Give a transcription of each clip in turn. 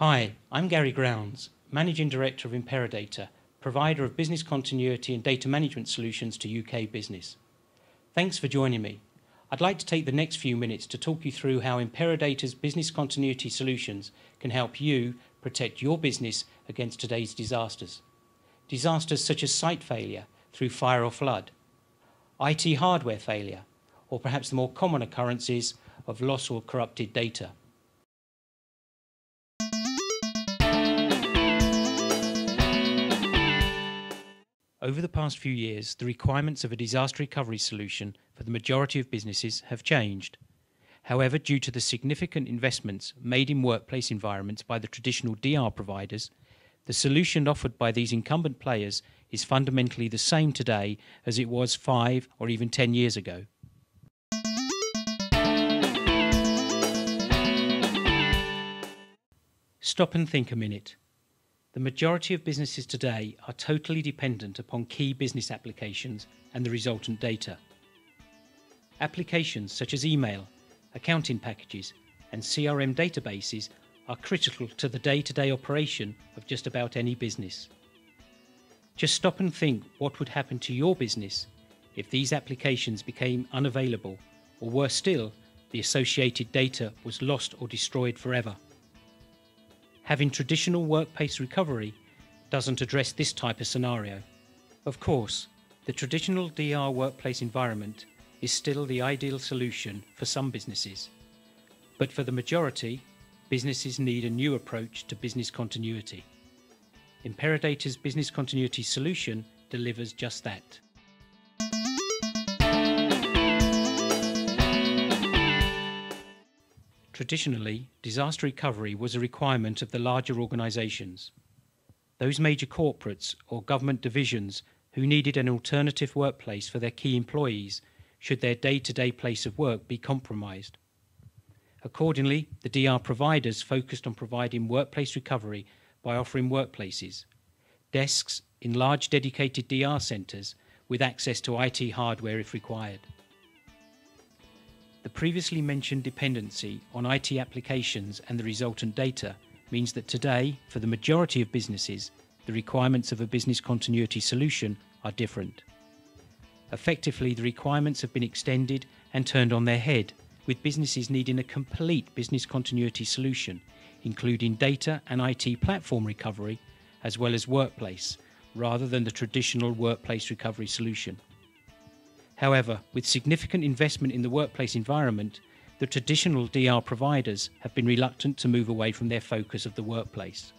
Hi, I'm Garry Growns, Managing Director of ImperaData, provider of business continuity and data management solutions to UK business. Thanks for joining me. I'd like to take the next few minutes to talk you through how ImperaData's business continuity solutions can help you protect your business against today's disasters. Disasters such as site failure through fire or flood, IT hardware failure, or perhaps the more common occurrences of lost or corrupted data. Over the past few years, the requirements of a disaster recovery solution for the majority of businesses have changed. However, due to the significant investments made in workplace environments by the traditional DR providers, the solution offered by these incumbent players is fundamentally the same today as it was 5 or even 10 years ago. Stop and think a minute. The majority of businesses today are totally dependent upon key business applications and the resultant data. Applications such as email, accounting packages, and CRM databases are critical to the day-to-day operation of just about any business. Just stop and think what would happen to your business if these applications became unavailable, or worse still, the associated data was lost or destroyed forever. Having traditional workplace recovery doesn't address this type of scenario. Of course, the traditional DR workplace environment is still the ideal solution for some businesses, but for the majority, businesses need a new approach to business continuity. ImperaData's business continuity solution delivers just that. Traditionally, disaster recovery was a requirement of the larger organisations. Those major corporates or government divisions who needed an alternative workplace for their key employees should their day-to-day place of work be compromised. Accordingly, the DR providers focused on providing workplace recovery by offering workplaces, desks in large dedicated DR centres with access to IT hardware if required. The previously mentioned dependency on IT applications and the resultant data means that today, for the majority of businesses, the requirements of a business continuity solution are different. Effectively, the requirements have been extended and turned on their head, with businesses needing a complete business continuity solution, including data and IT platform recovery, as well as workplace, rather than the traditional workplace recovery solution. However, with significant investment in the workplace environment, the traditional DR providers have been reluctant to move away from their focus of the workplace.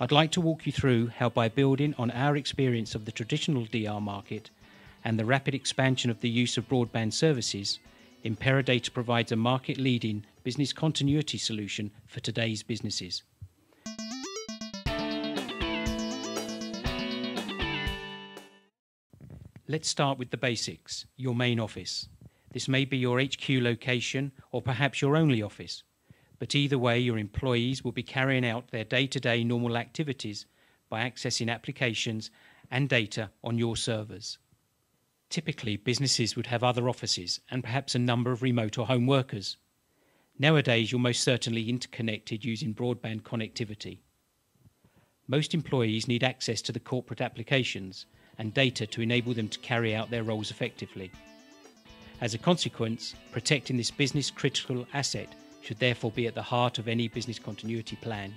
I'd like to walk you through how, by building on our experience of the traditional DR market and the rapid expansion of the use of broadband services, ImperaData provides a market-leading business continuity solution for today's businesses. Let's start with the basics, your main office. This may be your HQ location or perhaps your only office, but either way your employees will be carrying out their day-to-day normal activities by accessing applications and data on your servers. Typically, businesses would have other offices and perhaps a number of remote or home workers. Nowadays, you're most certainly interconnected using broadband connectivity. Most employees need access to the corporate applications and data to enable them to carry out their roles effectively. As a consequence, protecting this business-critical asset should therefore be at the heart of any business continuity plan.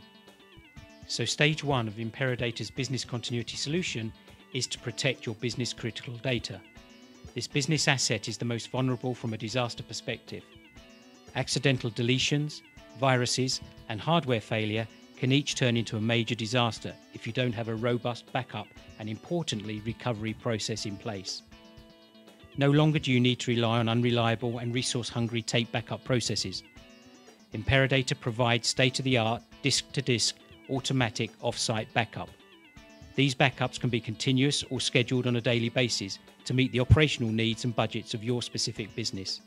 So stage 1 of ImperaData's business continuity solution is to protect your business-critical data. This business asset is the most vulnerable from a disaster perspective. Accidental deletions, viruses, and hardware failure can each turn into a major disaster if you don't have a robust backup and, importantly, recovery process in place. No longer do you need to rely on unreliable and resource-hungry tape backup processes. ImperaData provides state-of-the-art, disk-to-disk, automatic off-site backup. These backups can be continuous or scheduled on a daily basis to meet the operational needs and budgets of your specific business.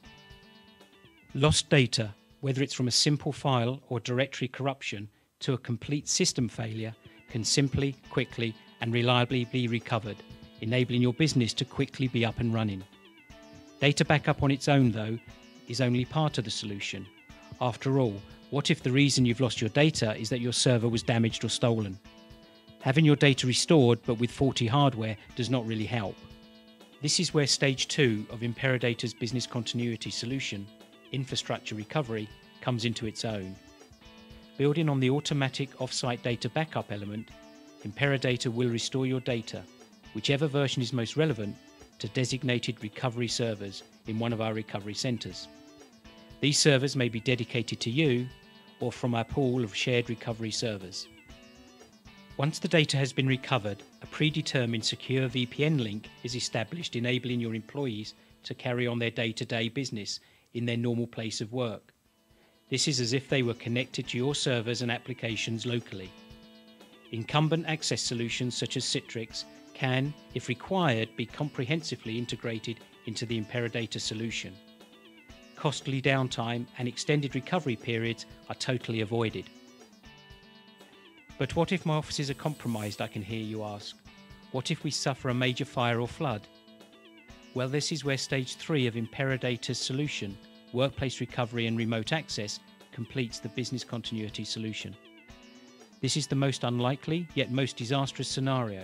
Lost data, whether it's from a simple file or directory corruption to a complete system failure, can simply, quickly, and reliably be recovered, enabling your business to quickly be up and running. Data backup on its own, though, is only part of the solution. After all, what if the reason you've lost your data is that your server was damaged or stolen? Having your data restored but with faulty hardware does not really help. This is where Stage 2 of ImperaData's business continuity solution, infrastructure recovery, comes into its own. Building on the automatic off-site data backup element, ImperaData will restore your data, whichever version is most relevant, to designated recovery servers in one of our recovery centres. These servers may be dedicated to you or from our pool of shared recovery servers. Once the data has been recovered, a predetermined secure VPN link is established, enabling your employees to carry on their day-to-day business in their normal place of work. This is as if they were connected to your servers and applications locally. Incumbent access solutions such as Citrix can, if required, be comprehensively integrated into the ImperaData solution. Costly downtime and extended recovery periods are totally avoided. But what if my offices are compromised, I can hear you ask? What if we suffer a major fire or flood? Well, this is where Stage 3 of ImperaData's solution, workplace recovery and remote access, completes the business continuity solution. This is the most unlikely, yet most disastrous scenario,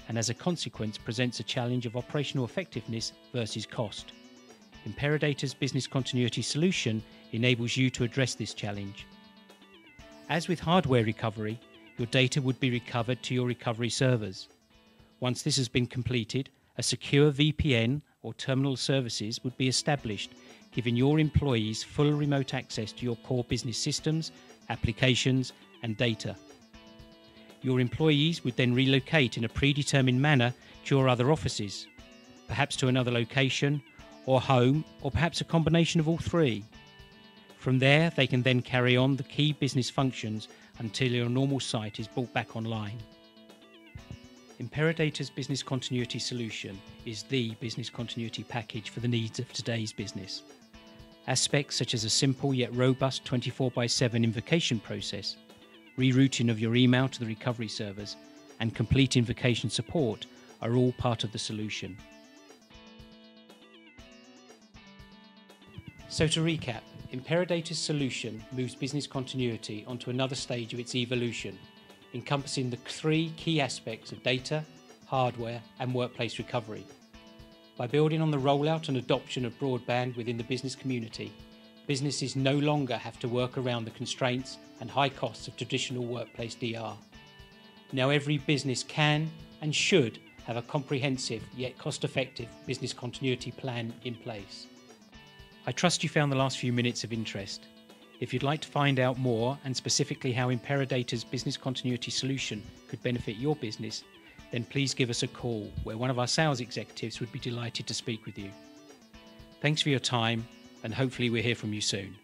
and as a consequence presents a challenge of operational effectiveness versus cost. ImperaData's business continuity solution enables you to address this challenge. As with hardware recovery, your data would be recovered to your recovery servers. Once this has been completed, a secure VPN or terminal services would be established, giving your employees full remote access to your core business systems, applications, and data. Your employees would then relocate in a predetermined manner to your other offices, perhaps to another location, or home, or perhaps a combination of all three. From there, they can then carry on the key business functions until your normal site is brought back online. ImperaData's business continuity solution is the business continuity package for the needs of today's business. Aspects such as a simple yet robust 24/7 invocation process, rerouting of your email to the recovery servers, and complete invocation support are all part of the solution. So to recap, ImperaData's solution moves business continuity onto another stage of its evolution, encompassing the three key aspects of data, hardware, and workplace recovery. By building on the rollout and adoption of broadband within the business community, businesses no longer have to work around the constraints and high costs of traditional workplace DR. Now every business can and should have a comprehensive yet cost-effective business continuity plan in place. I trust you found the last few minutes of interest. If you'd like to find out more, and specifically how ImperaData's business continuity solution could benefit your business, then please give us a call, where one of our sales executives would be delighted to speak with you. Thanks for your time, and hopefully we'll hear from you soon.